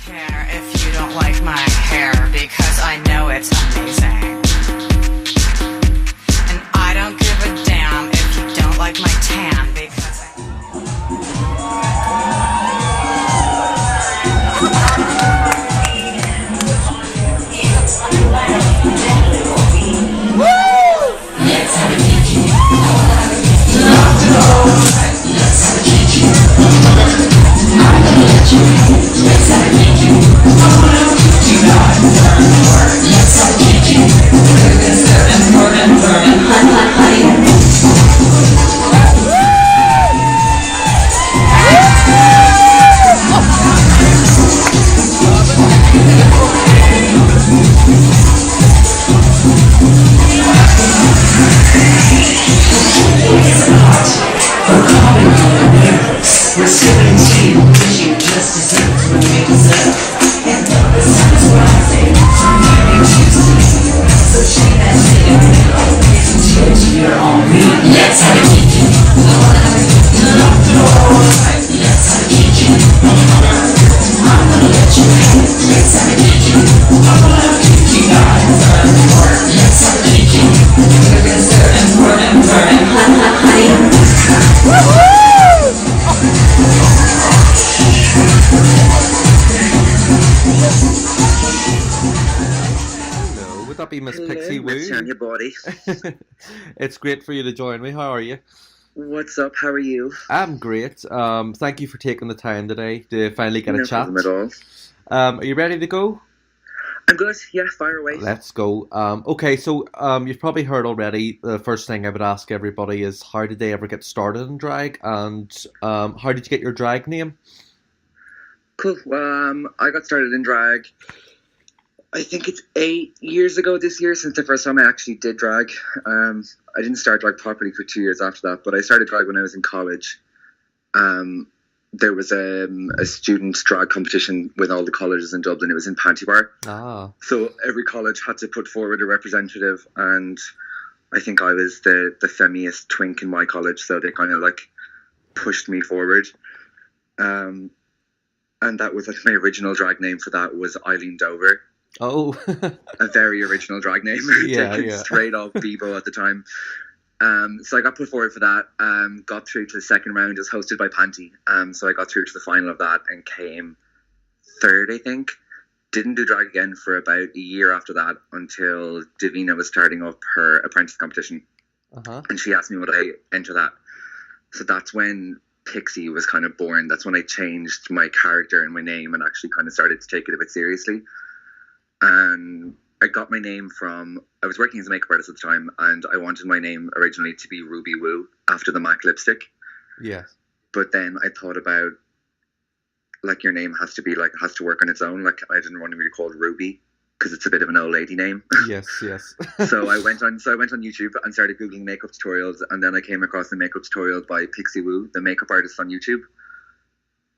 care if you don't like my hair because I know it's amazing. And I don't give a damn if you don't like my tan because Miss Pixie Woo. Tanya body. It's great for you to join me. How are you? What's up? How are you? I'm great. Thank you for taking the time today to finally get a chat. No problem at all. Are you ready to go? I'm good. Yeah, fire away. Let's go. Okay, so you've probably heard already. The first thing I would ask everybody is, how did they ever get started in drag, and how did you get your drag name? Cool. I got started in drag. I think it's 8 years ago this year since the first time I actually did drag. I didn't start drag properly for 2 years after that, but I started drag when I was in college. There was a student drag competition with all the colleges in Dublin. It was in Panty Bar. Ah. So every college had to put forward a representative, and I think I was the femmiest twink in my college, so they kind of like pushed me forward. And that was like my original drag name for that was Eileen Dover. Oh. A very original drag name. Taken straight off Bebo at the time. So I got put forward for that. Got through to the second round. It was hosted by Panty. So I got through to the final of that and came third, I think. Didn't do drag again for about a year after that until Divina was starting up her apprentice competition. Uh-huh. And she asked me would I enter that. So that's when Pixie was kind of born. That's when I changed my character and my name and actually kind of started to take it a bit seriously. And I got my name from, I was working as a makeup artist at the time, and I wanted my name originally to be Ruby Woo after the MAC lipstick. Yeah. But then I thought about, like, your name has to be, like, has to work on its own. Like, I didn't want to be called Ruby because it's a bit of an old lady name. Yes, yes. So I went on YouTube and started Googling makeup tutorials, and then I came across a makeup tutorial by Pixie Woo, the makeup artist on YouTube.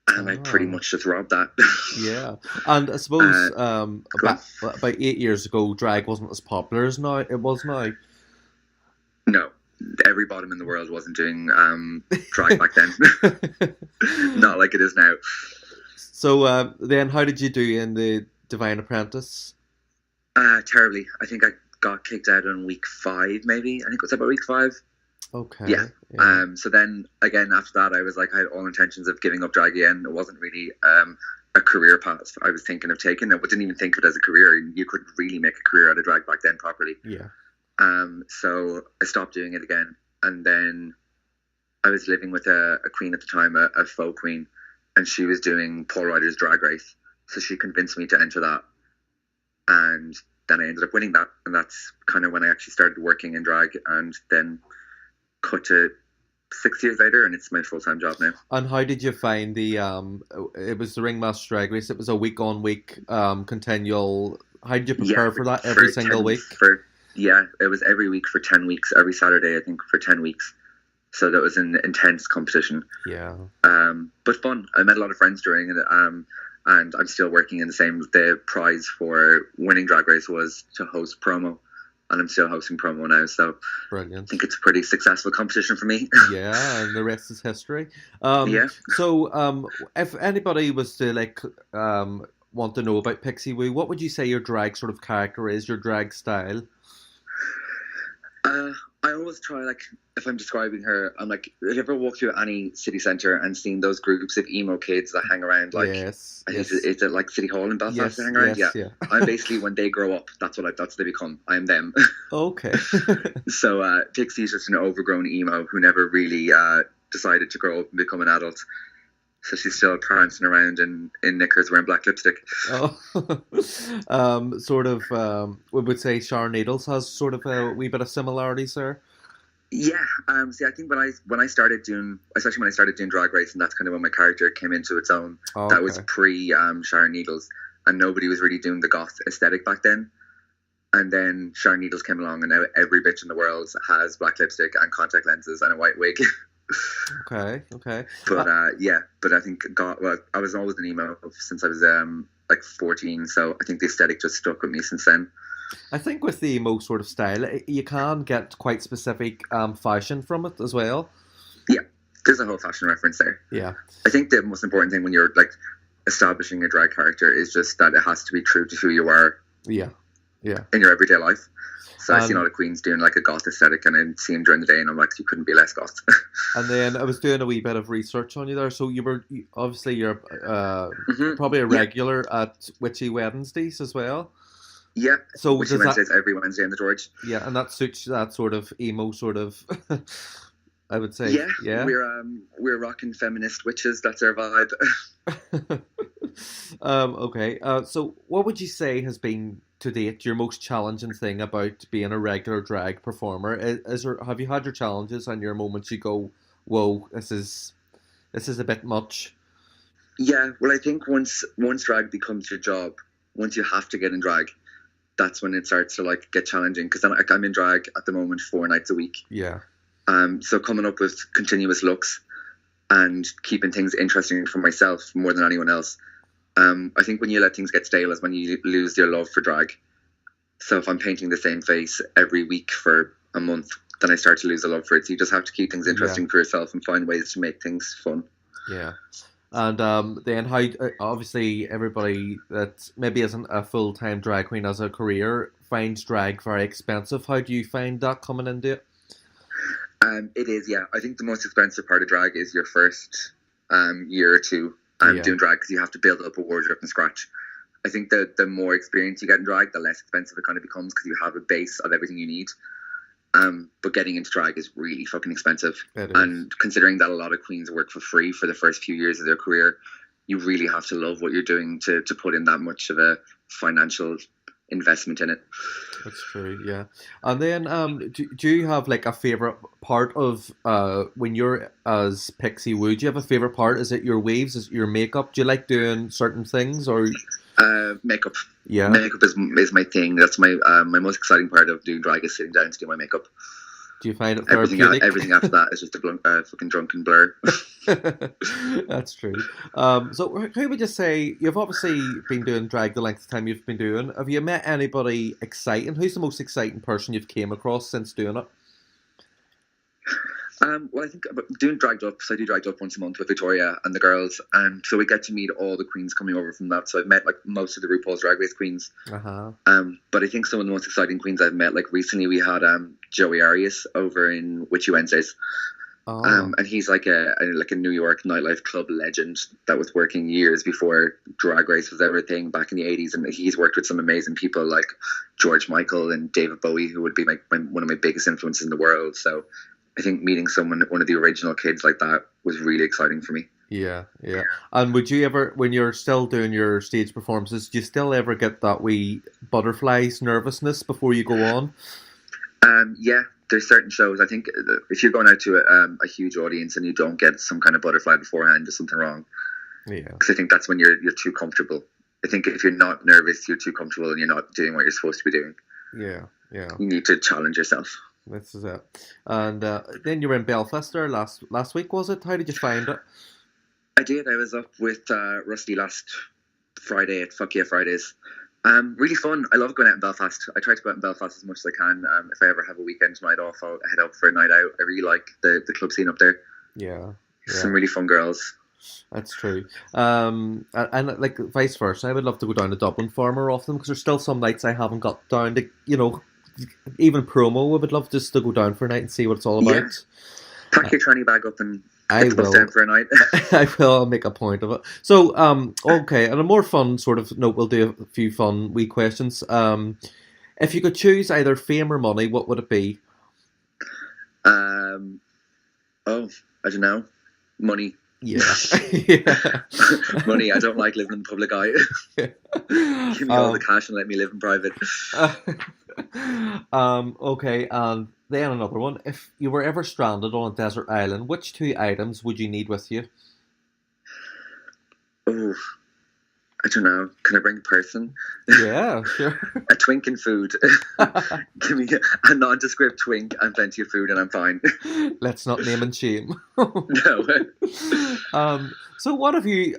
And I pretty much just robbed that. Yeah. And I suppose about 8 years ago, drag wasn't as popular as now. It was now. No. Every bottom in the world wasn't doing drag back then. Not like it is now. So then how did you do in the Divine Apprentice? Terribly. I think I got kicked out on week 5, maybe. I think it was about week 5. Okay. Yeah. So then again after that I was like, I had all intentions of giving up drag again. It wasn't really a career path I was thinking of taking. I didn't even think of it as a career. You couldn't really make a career out of drag back then properly. Yeah. So I stopped doing it again, and then I was living with a queen at the time, a faux queen, and she was doing Paul Ryder's Drag Race, so she convinced me to enter that, and then I ended up winning that, and that's kind of when I actually started working in drag, and then cut to 6 years later, and it's my full-time job now. And how did you find the it was the Ringmaster Drag Race? It was a week-on-week continual. How did you prepare for that every single week? It was every week for 10 weeks, every Saturday I think for 10 weeks, so that was an intense competition. Yeah. But fun. I met a lot of friends during it, and I'm still working in the prize for winning Drag Race was to host promo, and I'm still hosting promo now, so brilliant. I think it's a pretty successful competition for me. Yeah, and the rest is history. Yeah. So, if anybody was to want to know about Pixie Woo, what would you say your drag sort of character is, your drag style? I always try, like, if I'm describing her, I'm like, have you ever walked through any city centre and seen those groups of emo kids that hang around, like, Yes, I think yes, is it like City Hall in Belfast yes, that hang around? yes, Yeah. yeah. I'm basically, when they grow up, that's what they become. I'm them. Okay. So Pixie's just an overgrown emo who never really decided to grow up and become an adult. So she's still prancing around in knickers wearing black lipstick. Oh, we would say Sharon Needles has sort of a wee bit of similarities there. Yeah, see, I think when I started doing, especially when I started doing Drag Race, and that's kind of when my character came into its own. Oh, That okay. was pre Sharon Needles, and nobody was really doing the goth aesthetic back then. And then Sharon Needles came along, and now every bitch in the world has black lipstick and contact lenses and a white wig. Okay, okay. But but I think I was always an emo since I was like 14, so I think the aesthetic just stuck with me since then. I think with the emo sort of style, you can get quite specific fashion from it as well. Yeah, there's a whole fashion reference there. Yeah, I think the most important thing when you're like establishing a drag character is just that it has to be true to who you are yeah, yeah. in your everyday life. So I've seen all the queens doing like a goth aesthetic, and I see them during the day, and I'm like, you couldn't be less goth. And then I was doing a wee bit of research on you there. So obviously you're probably a regular at Witchy Wednesdays as well. Yeah. So Which does Wednesdays every Wednesday in the George. Yeah, and that suits that sort of emo sort of. I would say. Yeah. Yeah. We're rocking feminist witches. That's our vibe. Okay. So what would you say has been to date your most challenging thing about being a regular drag performer? Have you had your challenges and your moments you go, whoa, this is a bit much? Yeah. Well, I think once drag becomes your job, once you have to get in drag, that's when it starts to like get challenging, because I'm in drag at the moment 4 nights a week. Yeah. So coming up with continuous looks and keeping things interesting for myself more than anyone else. I think when you let things get stale is when you lose your love for drag. So if I'm painting the same face every week for a month, then I start to lose a love for it. So you just have to keep things interesting for yourself and find ways to make things fun. Yeah. And then how, obviously everybody that maybe isn't a full-time drag queen as a career finds drag very expensive. How do you find that coming into it? It is, yeah. I think the most expensive part of drag is your first year or two doing drag, because you have to build up a wardrobe from scratch. I think that the more experience you get in drag, the less expensive it kind of becomes, because you have a base of everything you need. But getting into drag is really fucking expensive. And considering that a lot of queens work for free for the first few years of their career, you really have to love what you're doing to put in that much of a financial investment in it. That's true, yeah. And then do you have like a favourite part of when you're as Pixie Woo? Do you have a favourite part? Is it your waves? Is it your makeup? Do you like doing certain things, or makeup? Yeah, makeup is my thing. That's my most exciting part of doing drag, is sitting down to do my makeup. Do you find it therapeutic? Everything after that is just a fucking drunken blur. That's true. So who would you say, you've obviously been doing drag the length of time you've been doing. Have you met anybody exciting? Who's the most exciting person you've came across since doing it? Well, I think doing Dragged Up, so I do Dragged Up once a month with Victoria and the girls, and so we get to meet all the queens coming over from that. So I've met like most of the RuPaul's Drag Race queens. But I think some of the most exciting queens I've met, like recently we had Joey Arias over in Witchy Wednesdays. And he's like a New York nightlife club legend that was working years before Drag Race was ever a thing back in the 80s, and he's worked with some amazing people like George Michael and David Bowie, who would be one of my biggest influences in the world. So I think meeting one of the original kids like that was really exciting for me. Yeah. And would you ever, when you're still doing your stage performances, do you still ever get that wee butterflies nervousness before you go on? Yeah, there's certain shows. I think if you're going out to a huge audience and you don't get some kind of butterfly beforehand, there's something wrong. Yeah. Because I think that's when you're too comfortable. I think if you're not nervous, you're too comfortable and you're not doing what you're supposed to be doing. Yeah. You need to challenge yourself. This is it. And then you were in Belfast there last week, was it? How did you find it? I did. I was up with Rusty last Friday at Fuck Yeah Fridays. Really fun. I love going out in Belfast. I try to go out in Belfast as much as I can. If I ever have a weekend night off, I'll head out for a night out. I really like the club scene up there. Yeah. Some really fun girls. That's true. And like vice versa, I would love to go down to Dublin far more often because there's still some nights I haven't got down to, even promo. I would love just to go down for a night and see what it's all Yeah, about. pack your tranny bag up and I hit the bus will. down for a night. I will. I'll make a point of it. So, okay. On a more fun sort of note, we'll do a few fun wee questions. If you could choose either fame or money, what would it be? Oh, I don't know. Money. Yeah. Yeah. Money. I don't like living in the public eye. Give me all the cash and let me live in private. Okay, and then another one. If you were ever stranded on a desert island, which two items would you need with you? Oh, I don't know. Can I bring a person? Yeah, sure. A twink and food. Give me a nondescript twink and plenty of food, and I'm fine. Let's not name and shame. No. So what have you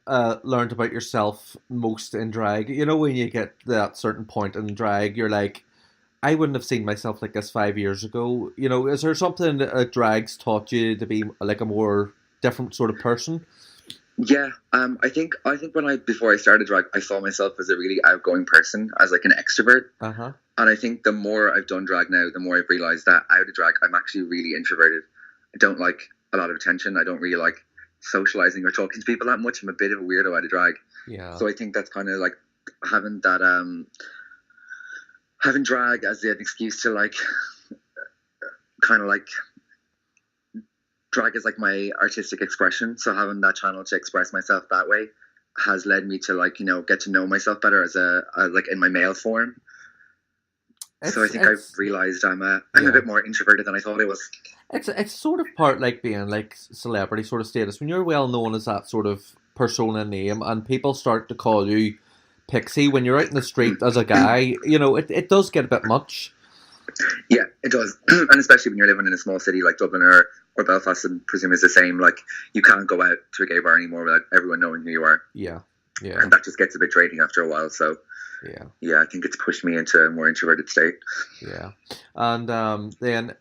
learned about yourself most in drag? You know, when you get to that certain point in drag, you're like, I wouldn't have seen myself like this 5 years ago. You know, is there something that drag's taught you to be like a more different sort of person? Yeah, I think before I started drag, I saw myself as a really outgoing person, as like an extrovert. Uh-huh. And I think the more I've done drag now, the more I've realised that out of drag, I'm actually really introverted. I don't like a lot of attention. I don't really like socialising or talking to people that much. I'm a bit of a weirdo out of drag. Yeah. So I think that's kind of like having that, having drag as an excuse to like, kind of like, drag is like my artistic expression. So having that channel to express myself that way has led me to like, get to know myself better as like in my male form. So I think I've realised I'm a bit more introverted than I thought I was. It's sort of part like being like celebrity sort of status. When you're well known as that sort of persona name and people start to call you Pixie when you're out in the street as a guy, it does get a bit much. Yeah, it does. And especially when you're living in a small city like Dublin or Belfast, and presume is the same. Like, you can't go out to a gay bar anymore without everyone knowing who you are. Yeah, yeah. And that just gets a bit draining after a while. So, yeah, I think it's pushed me into a more introverted state. Yeah. And then,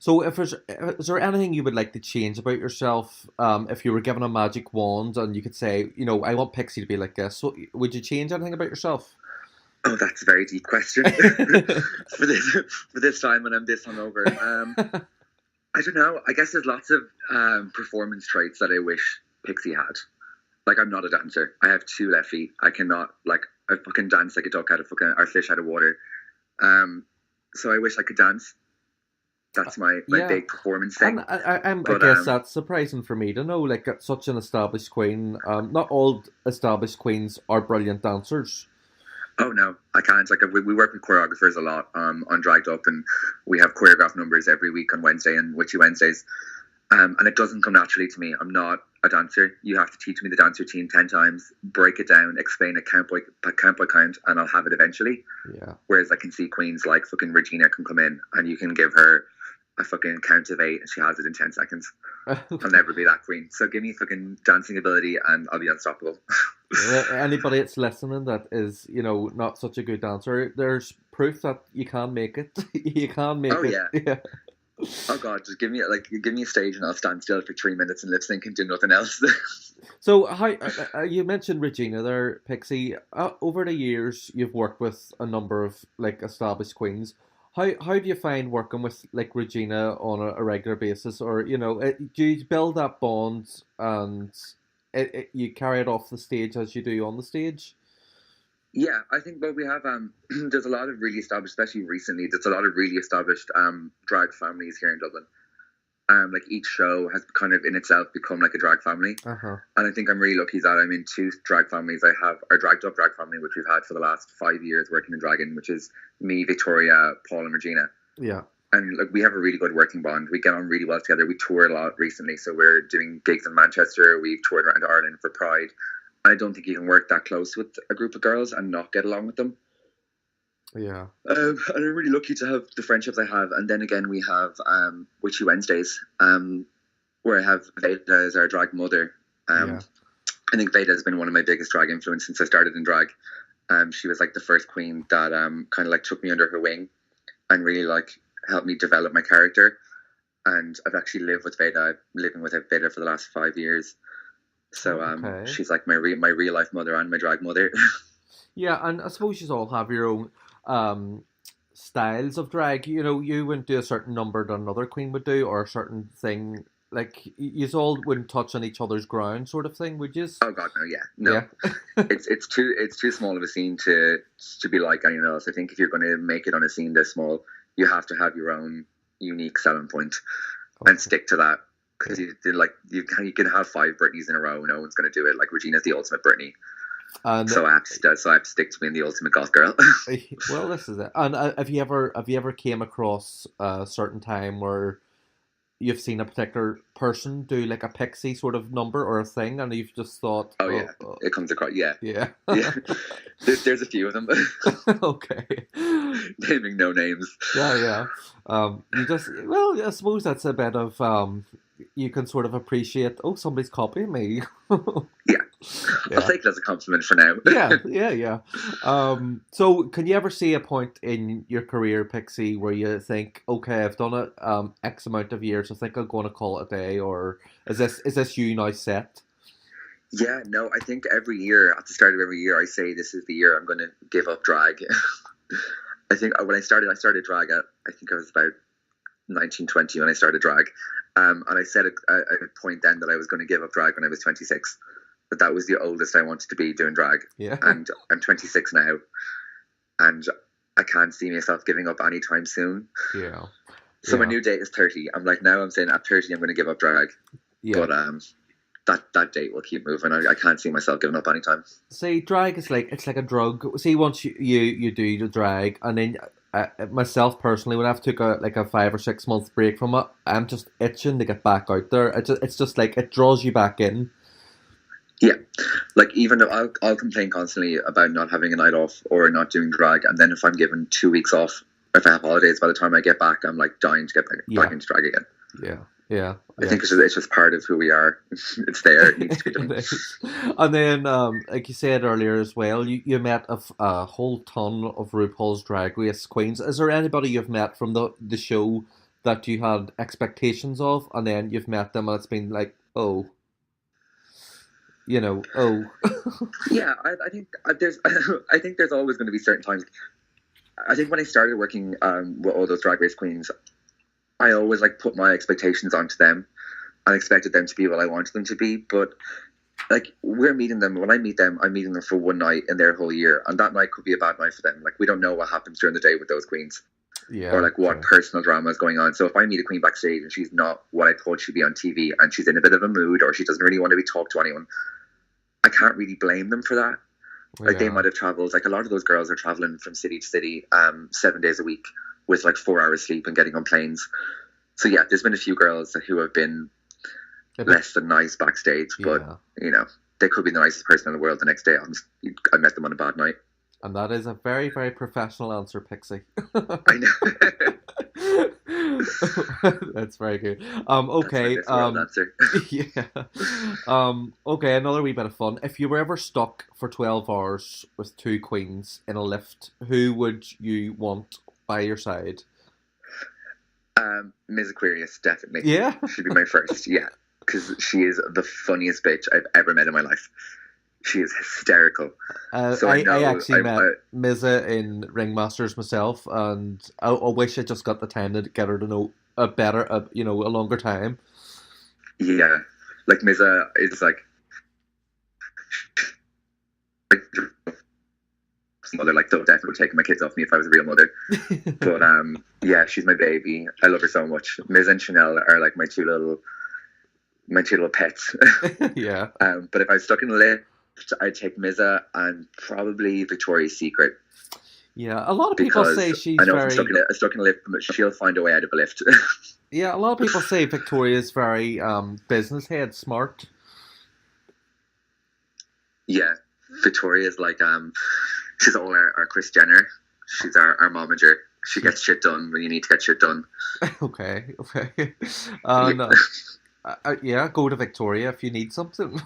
so is there anything you would like to change about yourself if you were given a magic wand and you could say, I want Pixie to be like this, so would you change anything about yourself? Oh, that's a very deep question for this time when I'm this hungover. I don't know. I guess there's lots of performance traits that I wish Pixie had. Like, I'm not a dancer. I have 2 left feet. I cannot, I fucking dance like a duck or fish out of water. So I wish I could dance. That's my big performance thing. And I guess that's surprising for me to know, like, such an established queen. Not all established queens are brilliant dancers. Oh no, I can't. Like, we work with choreographers a lot on Dragged Up, and we have choreographed numbers every week on Wednesday and Witchy Wednesdays. And it doesn't come naturally to me. I'm not a dancer. You have to teach me the dance routine 10 times, break it down, explain it count by count, and I'll have it eventually. Yeah. Whereas I can see queens like fucking Regina can come in and you can give her a fucking count of 8 and she has it in 10 seconds. I'll never be that queen. So give me fucking dancing ability and I'll be unstoppable. Anybody that's listening that is, not such a good dancer, there's proof that you can make it. You can make it. Oh yeah. Oh god, just give me a stage and I'll stand still for 3 minutes and lip sync and do nothing else. So how you mentioned Regina there, Pixie. Over the years, you've worked with a number of established queens. How do you find working with Regina on a regular basis, or do you build that bond and you carry it off the stage as you do on the stage? Yeah, I think we have there's a lot of really established, especially recently, there's a lot of really established drag families here in Dublin. Each show has kind of in itself become like a drag family. Uh-huh. And I think I'm really lucky that I'm in 2 drag families. I have our Dragged Up drag family, which we've had for the last 5 years working in dragon, which is me, Victoria, Paul and Regina. Yeah. And we have a really good working bond. We get on really well together. We toured a lot recently, so we're doing gigs in Manchester. We've toured around Ireland for Pride. I don't think you can work that close with a group of girls and not get along with them. Yeah. And I'm really lucky to have the friendships I have. And then again, we have Witchy Wednesdays, where I have Veda as our drag mother. I think Veda has been one of my biggest drag influences since I started in drag. She was the first queen that kind of took me under her wing and really helped me develop my character. and I've actually lived with Veda. I've been living with Veda for the last 5 years. So Okay. she's like my real life mother and my drag mother. Yeah, and I suppose you all have your own styles of drag. You know, you wouldn't do a certain number that another queen would do, or a certain thing. Like, you all wouldn't touch on each other's ground, sort of thing, would you? Oh God, no, yeah, no. Yeah. it's too small of a scene to be like anyone else. I think if you're going to make it on a scene this small, you have to have your own unique selling point and stick to that. Because you can have 5 Britneys in a row, no one's going to do it. Like Regina's the ultimate Britney. And So I have to stick to being the ultimate goth girl. well, this is it. And have you ever came across a certain time where you've seen a particular person do like a pixie sort of number or a thing, and you've just thought, Oh yeah, it comes across. Yeah, yeah. There's a few of them. Okay. Naming no names. Yeah. You just, well, I suppose that's a bit of you can sort of appreciate. Oh, somebody's copying me. Yeah. I'll take it as a compliment for now. Yeah. So, can you ever see a point in your career, Pixie, where you think, okay, I've done it X amount of years, I think I'm going to call it a day, or is this you now set? Yeah, no, I think every year, at the start of every year, I say this is the year I'm going to give up drag. I think when I started drag at, I think I was about 19, 20 when I started drag. And I said at a point then that I was going to give up drag when I was 26. That was the oldest I wanted to be doing drag. Yeah. And I'm 26 now. And I can't see myself giving up anytime soon. Yeah. So my new date is 30. I'm like, now I'm saying at 30 I'm going to give up drag. Yeah. But that date will keep moving. I can't see myself giving up anytime. See, drag is it's like a drug. See, once you do the drag, and then myself personally, when I've took a 5 or 6 month break from it, I'm just itching to get back out there. It's just like it draws you back in. Yeah, like even though I'll complain constantly about not having a night off or not doing drag, and then if I'm given 2 weeks off, if I have holidays, by the time I get back, I'm like dying to get back into drag again. Yeah. I think it's just part of who we are. It's there. It needs to be done. And then, like you said earlier as well, you met a whole ton of RuPaul's Drag Race queens. Is there anybody you've met from the show that you had expectations of, and then you've met them and it's been like, oh. Yeah, I think there's always going to be certain times. I think when I started working with all those Drag Race queens, I always put my expectations onto them and expected them to be what I wanted them to be. But we're meeting them. When I meet them, I'm meeting them for one night in their whole year, and that night could be a bad night for them. We don't know what happens during the day with those queens. Yeah, or what personal drama is going on. So if I meet a queen backstage and she's not what I thought she'd be on TV, and she's in a bit of a mood, or she doesn't really want to be talked to anyone, I can't really blame them for that. They might have traveled. A lot of those girls are traveling from city to city 7 days a week with 4 hours sleep and getting on planes. So yeah, there's been a few girls who have been less than nice backstage, but they could be the nicest person in the world the next day. I met them on a bad night. And that is a very, very professional answer, Pixie. I know. That's very good. Okay. Answer. Yeah. Okay, another wee bit of fun. If you were ever stuck for 12 hours with 2 queens in a lift, who would you want by your side? Ms. Aquarius, definitely. Yeah? She'd be my first, yeah. Because she is the funniest bitch I've ever met in my life. She is hysterical. So I actually met Mizza in Ringmasters myself, and I wish I just got the time to get her to know a longer time. Yeah, Mizza is mother, so definitely taking my kids off me if I was a real mother. But yeah, she's my baby. I love her so much. Mizza and Chanel are my two little pets. Yeah. But if I was stuck in a lift, I'd take Mizza and probably Victoria's Secret. Yeah, a lot of people say she's I know very... if I'm stuck in a lift, but she'll find a way out of a lift. Yeah, a lot of people say Victoria's very business head, smart. Yeah, Victoria's she's all our Kris Jenner. She's our momager. She gets shit done when you need to get shit done. Okay. No. Yeah, go to Victoria if you need something.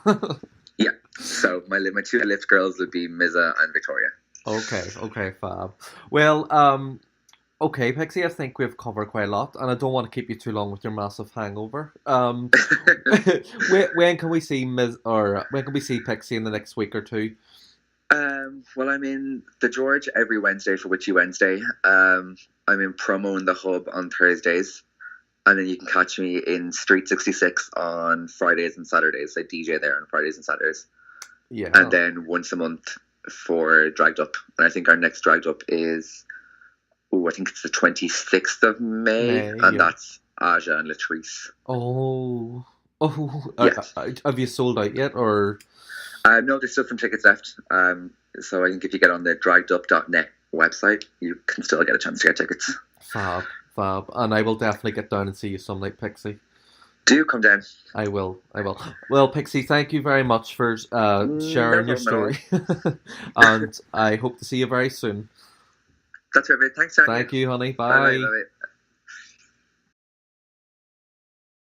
Yeah, so my 2 lift girls would be Mizza and Victoria. Okay, fab. Well, Okay, Pixie, I think we've covered quite a lot, and I don't want to keep you too long with your massive hangover. When can we see when can we see Pixie in the next week or two? Well, I'm in the George every Wednesday for Witchy Wednesday. I'm in promo in the Hub on Thursdays. And then you can catch me in Street 66 on Fridays and Saturdays. I DJ there on Fridays and Saturdays. Yeah. And then once a month for Dragged Up. And I think our next Dragged Up is, I think it's the 26th of May. And that's Aja and Latrice. Oh. Yes. Have you sold out yet, or? No, there's still some tickets left. So I think if you get on the draggedup.net website, you can still get a chance to get tickets. Fab. And I will definitely get down and see you some night, Pixie. Do come down. I will. Well, Pixie, thank you very much for sharing your story. And I hope to see you very soon. That's everything. Thanks, Tanya. Thank you, honey. Bye. Bye.